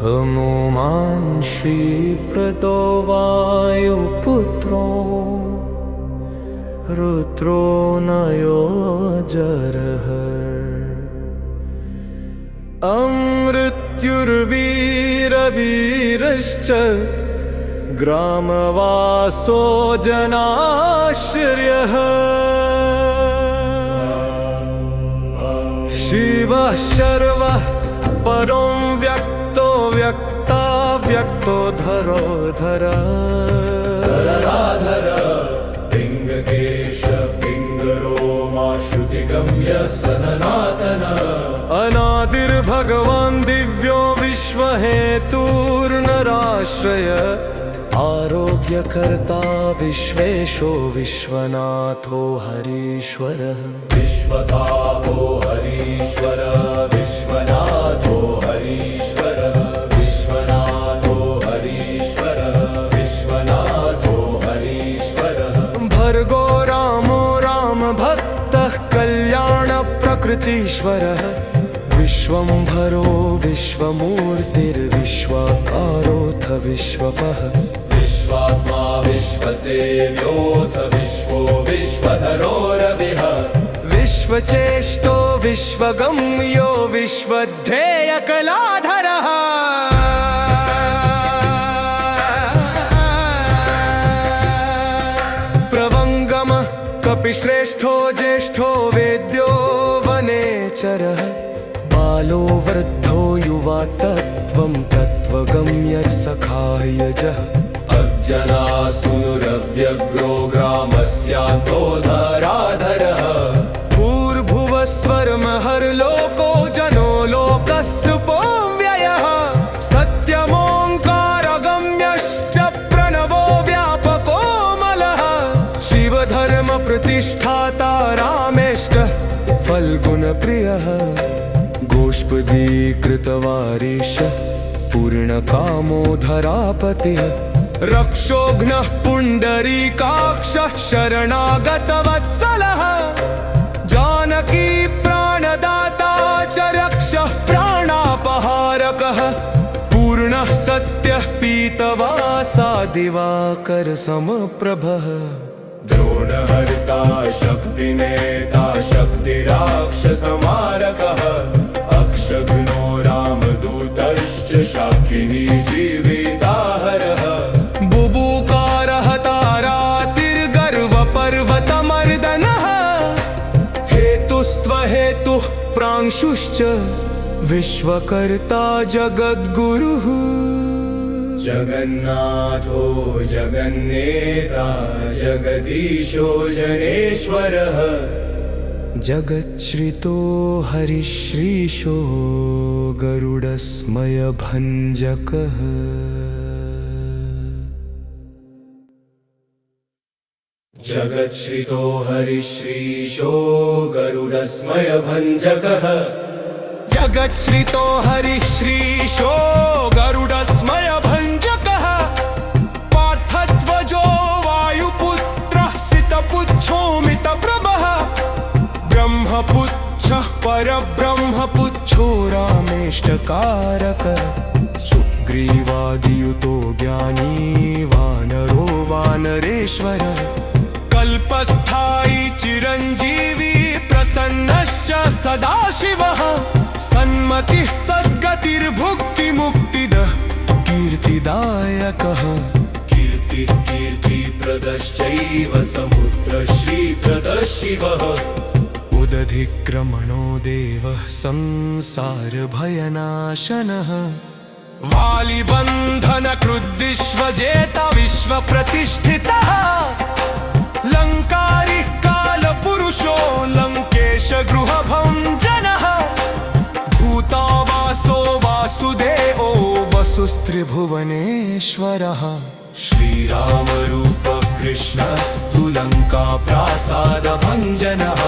हनुमान् श्रीप्रदो वायुपुत्रो रुद्रो नयोजरः अमृत्युर्वीरवीरश्च ग्रामवासो जनाश्रयः शिवः शर्वः परो व्यक्तो व्यक्ताव्यक्तो धरोधर धराधर पिङ्गकेश पिङ्गरोमा श्रुतिगम्य सनातन अनादिर्भगवान् दिव्यो विश्वहेतुर्नराश्रय आरोग्यकर्ता विश्वेशो विश्वनाथो हरीश्वरः विश्वतापो हरीश्वर विश्वनाथो हरीश्वर विश्वनाथो हरीश्वर विश्वनाथो हरीश्वर भर्गो रामो रामभक्तः कल्याणप्रकृतीश्वरः विश्वम्भरो विश्वमूर्तिर्विश्वाकारोऽथ विश्वपः विश्वात्मा विश्वसेव्योऽथ विश्वो विश्वधरोरविः विश्वचेष्टो विश्वगम्यो विश्वध्येयकलाधरः प्रवङ्गमः कपिश्रेष्ठो ज्येष्ठो वेद्यो वनेचरः बालो वृद्धो युवा तत्त्वं तत्त्वगम्यर्सखायजः अज्जनासुनुरव्यग्रो ग्रामस्यान्तो धराधरः भूर्भुवस्वरमहर्लोको जनो लोकस्तुपो व्ययः सत्यमोङ्कारगम्यश्च प्रणवो व्यापको मलः शिवधर्मप्रतिष्ठाता रामेष्टः फल्गुनप्रियः गोष्पदीकृतवारीश पूर्णकामो धरापतिः रक्षोघ्नः पुण्डरीकाक्षः शरणागतवत्सलः जानकी प्राणदाता च रक्षः प्राणापहारकः पूर्णः सत्यः पीतवासा दिवाकरसमप्रभः द्रोणहर्ता शक्तिनेता शक्तिराक्षसमारकः अक्षघ्नो रामदूतश्च शाकिनी जीविताहरः बुबुकारः तारातिर्गर्वपर्वतमर्दनः हेतुस्त्वहेतुः प्रांशुश्च विश्वकर्ता जगद्गुरुः जगन्नाथो जगन्नेता जगदीशो जनेश्वरः जगच्छ्रितो हरिश्रीशो गरुडस्मयभञ्जकः जगच्छ्रितो हरिश्रीशो गरुडस्मयभञ्जकः जगच्छ्रितो हरिश्रीशो गरुडस्मयभञ्जकः पार्थध्वजो वायुपुत्रः सितपुच्छोमितप्रभः ब्रह्मपुच्छः परब्रह्मपुच्छो रामेष्टकारकः सुग्रीवादियुतो ज्ञानी वानरो वानरेश्वरः कल्पस्थायी चिरञ्जीवी प्रसन्नश्च सदाशिवः सन्मतिः सद्गतिर्भुक्तिमुक्तिदः कीर्तिदायकः कीर्तिः कीर्तिप्रदश्चैव समुद्रश्रीप्रदः शिवः उदधिक्रमणो देवः संसारभयनाशनः वालिबन्धनकृद्विश्वजेता विश्वप्रतिष्ठितः लङ्कारी कालपुरुषो लङ्केशगृहभञ्जनः भूतावासो वासुदेवो वसुस्त्रिभुवनेश्वरः श्रीरामरूप कृष्णस्तु लङ्काप्रासादभञ्जनः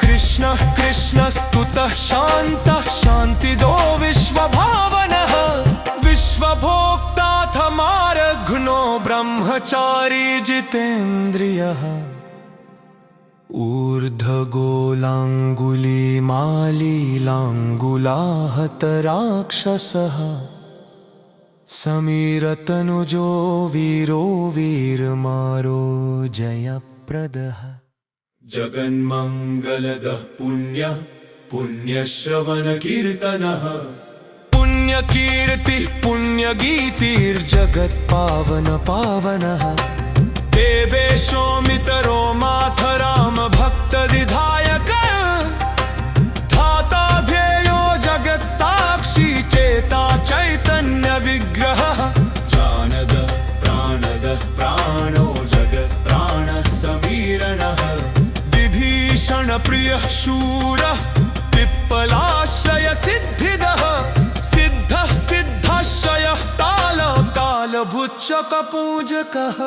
कृष्णः कृष्णस्तुतः शान्तः शान्तिदो विश्वभावनः विश्वभोक्ताथ मारघ्नो ब्रह्मचारी जितेन्द्रियः ऊर्ध्वगोलाङ्गुलीमालीलाङ्गुलाहत राक्षसः समीरतनुजो वीरो वीर मारो जयप्रदः जगन्मङ्गलदः पुण्यः पुण्यश्रवणकीर्तनः पुण्यकीर्तिः पुण्यगीतिर्जगत्पावन पावनः देवेशोमितरो मातराम भक्तविधायकः धाता ध्येयो जगत्साक्षी चेता चैतन्य विग्रहः जानदः प्राणो जगत्प्राणः समीरणः विभीषण प्रियः शूरः पिप्पलाश्रय सिद्धिदः सिद्धः सिद्धाश्रयः कालभुच्चक पूजकः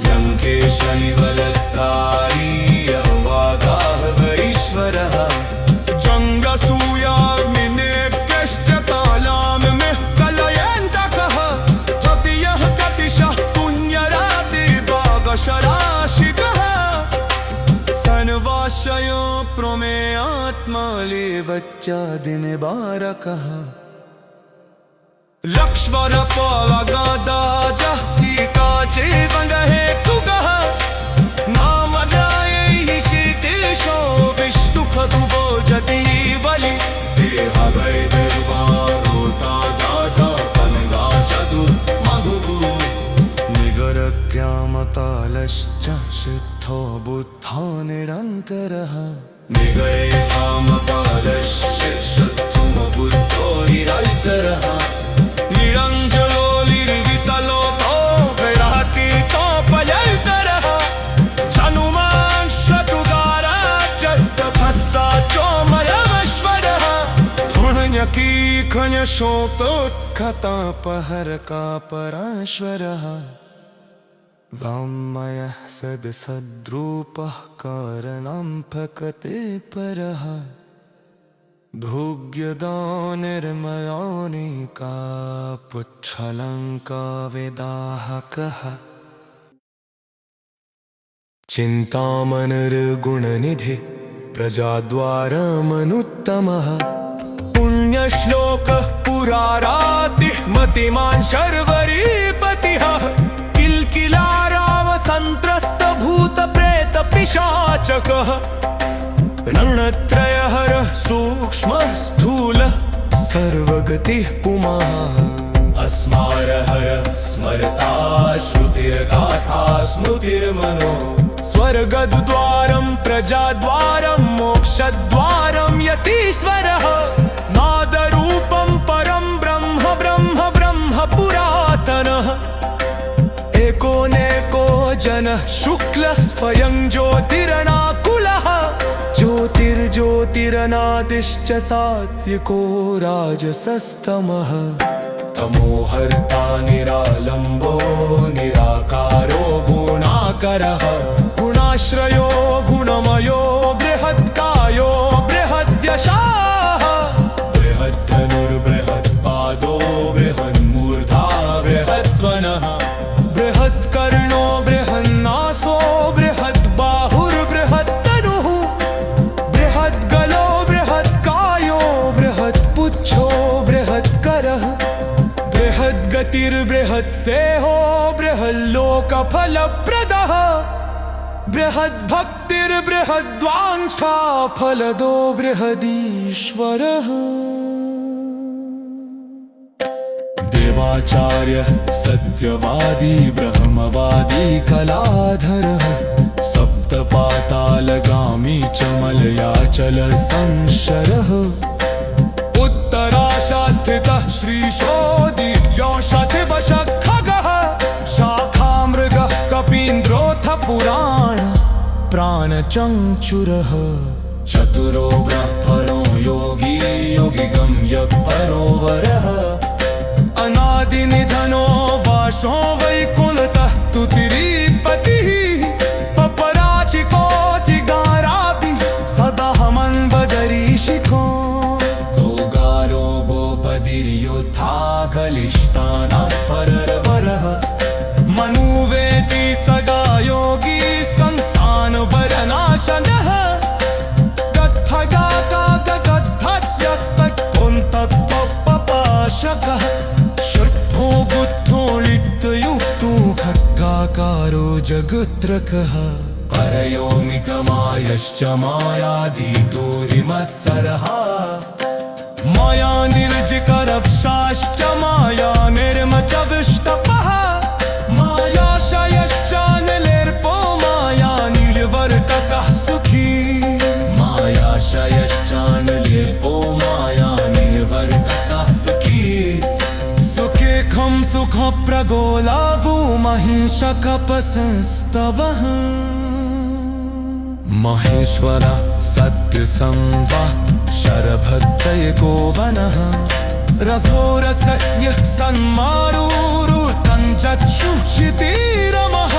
लङ्केशनिवलस्तारीयवागाः वैश्वरः जङ्गसूयाग्निनेभ्यश्च तालामिः कलयन्तकः तदीयः कतिशः पुण्यरातिभागशराशिकः सन्वाशयो प्रमेयात्मलेवच्चादिनिवारकः लक्ष्मणपवगदाजः सीताचेवङ्गहेतुकः नामदायैः शीतेशो विष्णुखतुभो जतीबलि देहवैर्वारोता दाता कनगा चतुर्मधुः निगरज्ञामतालश्च सिद्धो बुद्धो निरन्तरः निगयकामकालश्च शत्रुमबुद्धो निरन्तरः निरञ्जलोलिर्वितलोको विरहतीतोपयन्तरः हनुमान् शतुगाराच्चस्तभस्साचोमयमश्वरः धुण्यकीखण्यशोकोत्खतापहरकापराश्वरः वाङ्मयः सद्रूपः कारणं फकते परः भोग्यदानिर्मयानिका पुच्छलङ्का विदाहकः चिन्तामणिर्गुणनिधि प्रजाद्वारमनुत्तमः पुण्यश्लोकः पुरारातिः मतिमान् शर्वरीपतिः किल्किलारावसन्त्रस्तभूतप्रेतपिशाचकः रणत्रयहरः सूक्ष्मः स्थूलः सर्वगतिः पुमाः अस्मारहर स्मरता श्रुतिर्गाथा स्मृतिर्मनो स्वर्गद्वारं प्रजाद्वारं मोक्षद्वारं यतीश्वरः नादरूपं परं ब्रह्म ब्रह्म ब्रह्म पुरातनः एकोनेको जनः शुक्लः स्वयं ज्योतिरनाकुलः ज्योतिर्ज्योतिरनादिश्च सात्विको राजसस्तमः तमोहर्ता निरालम्बो निराकारो गुणाकरः गुणाश्रयो गुणमयो बृहत्कायो बृहद्यशाः बृहद्धनुर्बृहत्पादो बृहन्मूर्धा बृहत्स्वनः बृहत्कर्णो बृहन्नासो बृहद्बाहुर्बृहत्तनुः बृहद्गलो बृहत्कायो बृहत्पुच्छो बृहत्करः बृहद्गतिर्बृहत्सेहो बृहल्लोकफलप्रदः बृहद्भक्तिर्बृहद्वाञ्छाफलदो बृहदीश्वरः देवाचार्यः सत्यवादी ब्रह्मवादी कलाधरः सप्तपातालगामी च मलयाचल संशरः उत्तराशास्त्रितः श्रीशोदि योषधिवशः खगः शाखामृगः कपीन्द्रोऽथ पुराण प्राणचञ्चुरः चतुरो ब्रह्मणो योगी योगिगम्यः परोवरः अनादिनिधनो वासो वैकुलतः तुतिरीपतिः पपराचिकोचिगारापि सदाहमन्वजरीशिखो गोगारो गोपतिर्योद्धा कलिष्टानः परर्वरः मनुवेति सदा योगी संस्थानवरनाशनः गद्धगाकागद्धत्यस्तत्पुन्तत्पपाशकः शुद्धो कारो जगत्रकः परयोनिकमायश्च मायाधीतोरिमत्सरः माया निर्जिकरप्शाश्च माया निर्मचविष्टपः मायाशयश्चानलिर्पो माया निर्वर्तकः सुखी मायाशयश्चानलिर्पो माया निर्वर्तकः सुखी सुखेखं सुखप्रगोलाभूमहिंसकपसंस्तवः महेश्वरः सत्यसंवः शरभद्रैको वनः रथोरसज्ञः सन्मारुरुतञ्चक्षुषितिरमः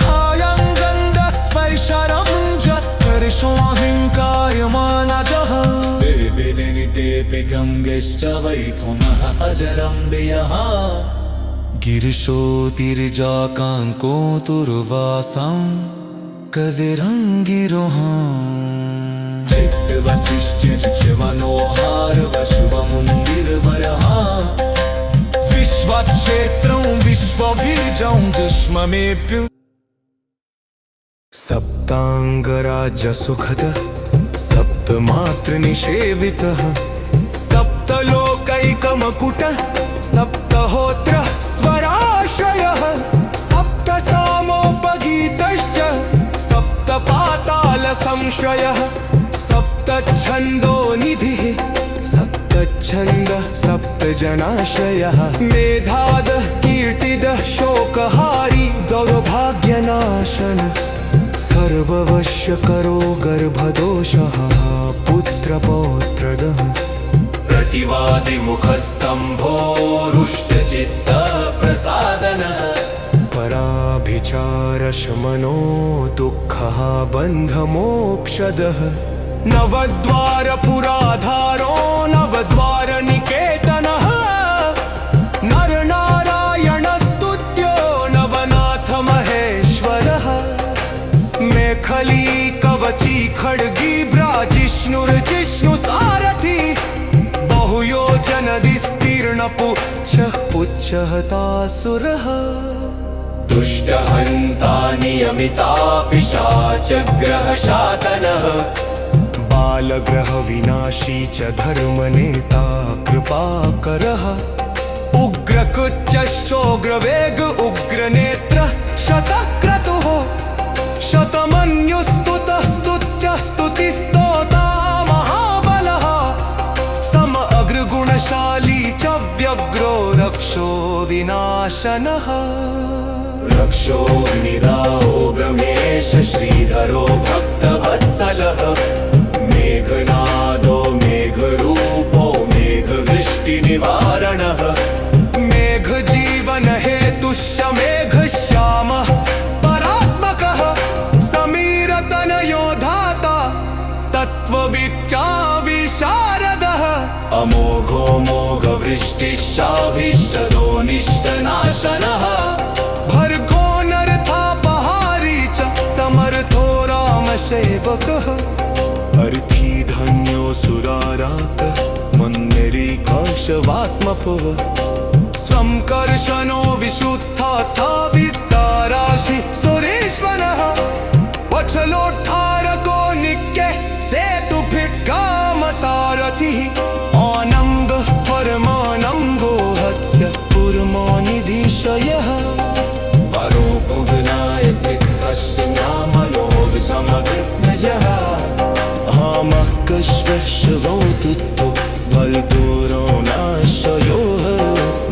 खायं गन्धस्पैशरं जस्पर्शोऽहिंकायमानजः देवि गङ्गेश्च वै पुनः अजरं वियः गिरिशोतिर्जाकाङ्को तुर्वासं कविरङ्गिरोहाम् चित्तवसिष्ठिर्च मनोहारवशुभमुन्दिरवरः विश्वक्षेत्रं विश्वबीजं जिष्ममेप्य सप्ताङ्गराज्यसुखदः सप्तमातृनिषेवितः सप्तलोकैकमकुटः सप्तहोत्रः स्वराश्रयः सप्तसामोपगीतश्च सप्तपातालसंश्रयः सप्तच्छन्दो निधिः सप्तच्छन्दः सप्तजनाश्रयः मेधादः कीर्तिदः शोकहारी दौर्भाग्यनाशन सर्ववश्यकरो गर्भदोषः पुत्रपौत्रदः प्रतिवादिमुखस्तम्भो रुष्टचित्तप्रसादनः पराभिचारशमनो दुःखः बन्धमोक्षदः नवद्वारपुराधारो नवद्वारनिकेतनः नरनारायणस्तुत्यो नवनाथमहेश्वरः मेखली कवची खड्गी ब्राजिष्णुर्जिष्णुसारथी बहुयोजनविस्तीर्णपुच्छः पुच्छः तासुरः दुष्टहन्ता नियमितापिशाचग्रहशातनः बालग्रहविनाशी च धर्मनेता कृपाकरः उग्रकुच्चश्चोग्रवेग उग्रनेत्रः शतक्रतुः शतमन्युस्तुतः स्तुत्यः स्तुतिस्तोता महाबलः सम अग्रगुणशाली च व्यग्रो रक्षो विनाशनः रक्षो निदाओ ब्रह्मेश श्रीधरो भक्तवत्सलः मेघनादो मेघरूपो मेघवृष्टिनिवारणः मेघजीवन हेतुश्च मेघश्यामः परात्मकः समीरतनयो धाता तत्त्वविद्याविशारदः अमोघो मोघवृष्टिश्चाभीष्टदो निष्टनाशनः भर्गो नरथापहारी च समर्थो रामसेवकः अर्थी धन्यो सुरारातः मन्दिरीकाशवात्मपः स्वं कर्शनो विशुद्धाथा विद्याराशि सुरेश्वरः वचलोद्धारको नित्ये सेतुभिर्गामसारथिः आनन्दः परमानन्दो हस्य पुरमानिधिशयः वरोपुगनाय सिद्धश्च नामनो विषमविघ्नजः हामः कश्वश्वोतुत्तो बलदूरो नाशयोः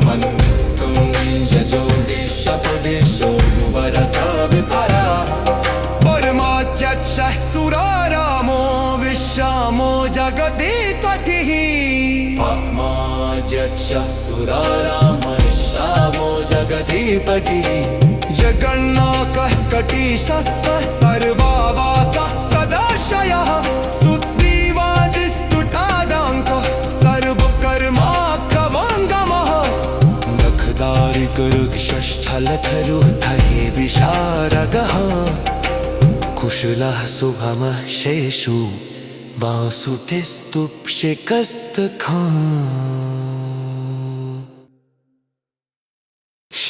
मन्वित्तुं निजजोतिषपदेशो गुवरसा विपरा परमाध्यक्षः सुरारामो विश्रामो जगदीपतिः पद्माध्यक्षः सुरारामश्यामो जगदीपतिः जगन्नाथः कटीशः सर्वावासः सदाशयः सुग्रीवादिस्तुटादाङ्कः सर्वकर्माक्रवाङ्गमः नखदारिकरुक्षस्थलथरुधये विशारगः कुशलः शुभमः शेषु वासुदेस्तुप्शिकस्तखा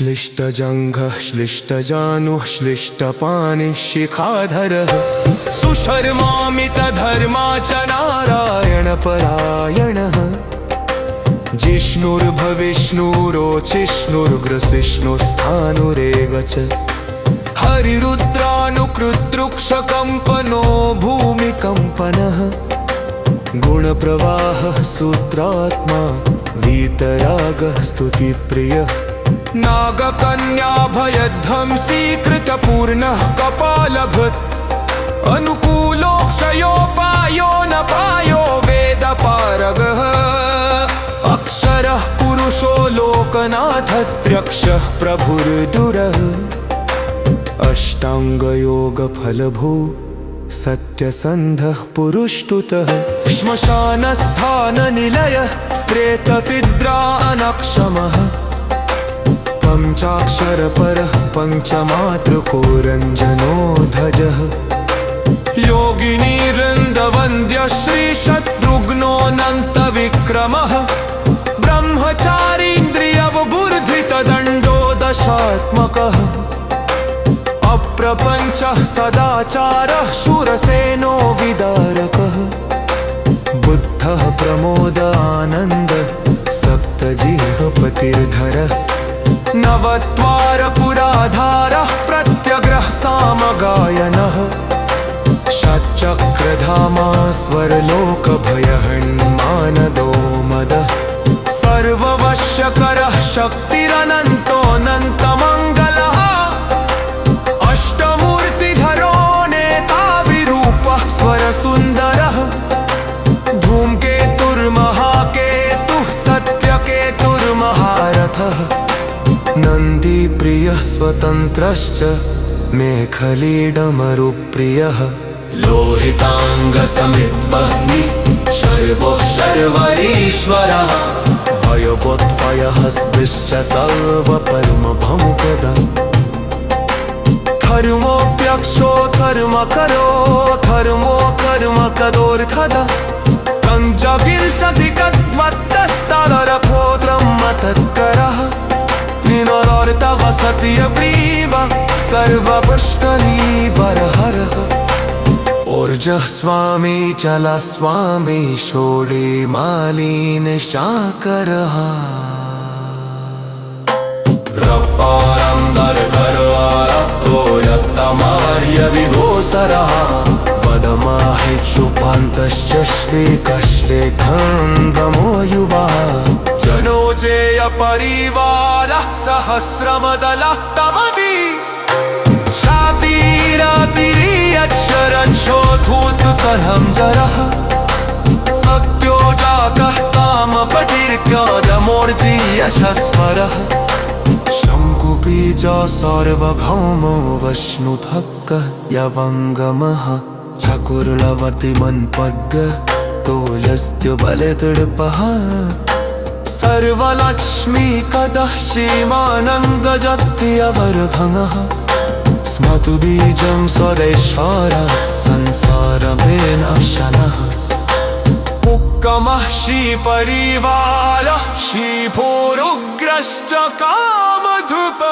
श्लिष्टजङ्घः श्लिष्टजानुः श्लिष्टपाणिः शिखाधरः सुशर्मामितधर्मा च नारायणपरायणः जिष्णुर्भविष्णुरोचिष्णुर्ग्रसिष्णुस्थाणुरेव च हरिरुद्रानुकृद्रुक्षकम्पनो भूमिकम्पनः गुणप्रवाहः सूत्रात्मा वीतरागः स्तुतिप्रियः नागकन्याभयध्वंसीकृतपूर्णः कपालभृत् अनुकूलोक्षयोपायो न पायो वेदपारगः अक्षरः पुरुषो लोकनाथस्त्र्यक्षः प्रभुर्दुरः अष्टाङ्गयोगफलभू सत्यसन्धः पुरुष्टुतः श्मशानस्थाननिलयः प्रेतविद्रानक्षमः पञ्चाक्षरपरः पञ्चमातृकोरञ्जनो ध्वजः योगिनीवृन्दवन्द्यः श्रीशत्रुघ्नोऽनन्तविक्रमः ब्रह्मचारीन्द्रियवबुर्धितदण्डो दशात्मकः अप्रपञ्चः सदाचारः शूरसेनो विदारकः बुद्धः प्रमोद आनन्द सप्तजिह्वपतिर्धरः नवद्वारपुराधारः प्रत्यग्रः सामगायनः षट्चक्रधामा स्वरलोकभयहन्मानदो मदः सर्ववश्यकरः शक्तिरनन्तोऽनन्तमङ्गलः अष्टमूर्तिधरो नेता विरूपः स्वरसुन्दरः धूमकेतुर्महाकेतुः सत्यकेतुर्महारथः नन्दीप्रियः स्वतन्त्रश्च मेखलीडमरुप्रियः लोहिताङ्गसमिद्वह्निः शर्वो शर्वरीश्वरः भयवोत्वयहस्तिश्च सर्वपरमभमुपदः धर्मोऽप्यक्षो धर्मकरो धर्मो कर्मकरोऽर्थदः पञ्चविंशतिकद्वर्तस्तदरभोद्रह्मतत्करः निनोरर्थवसत्यप्रीव सर्वपुष्कलीवरहरः ऊर्जः स्वामी चलस्वामी षोडे मालिनिशाकरः रप्पारम्बरकरवारब्धो यत्तमार्यविभूसरः वदमाहिक्षुपान्तश्च श्रीकश्रेखङ्गमो युवः जनोजेयपरिवारः सहस्रमदलः तमदि शातीरातिरीयक्षरच्छोधूतकर्हं जरः सत्योजातः कामपटिर्क्योदमूर्ति यशस्वरः शङ्कुबीज सार्वभौमो वश्नुथक्कः यवङ्गमः चकुर्लवति मन्पग्गः तोलस्त्युबलतृपः सर्वलक्ष्मीकदः सीमानङ्गजत्यवरभङ्गः स्मतु बीजं स्वदेश्वरः संसारविनाशनः उक्कमः श्रीपरिवारः श्रीभूरुग्रश्च कामधुपः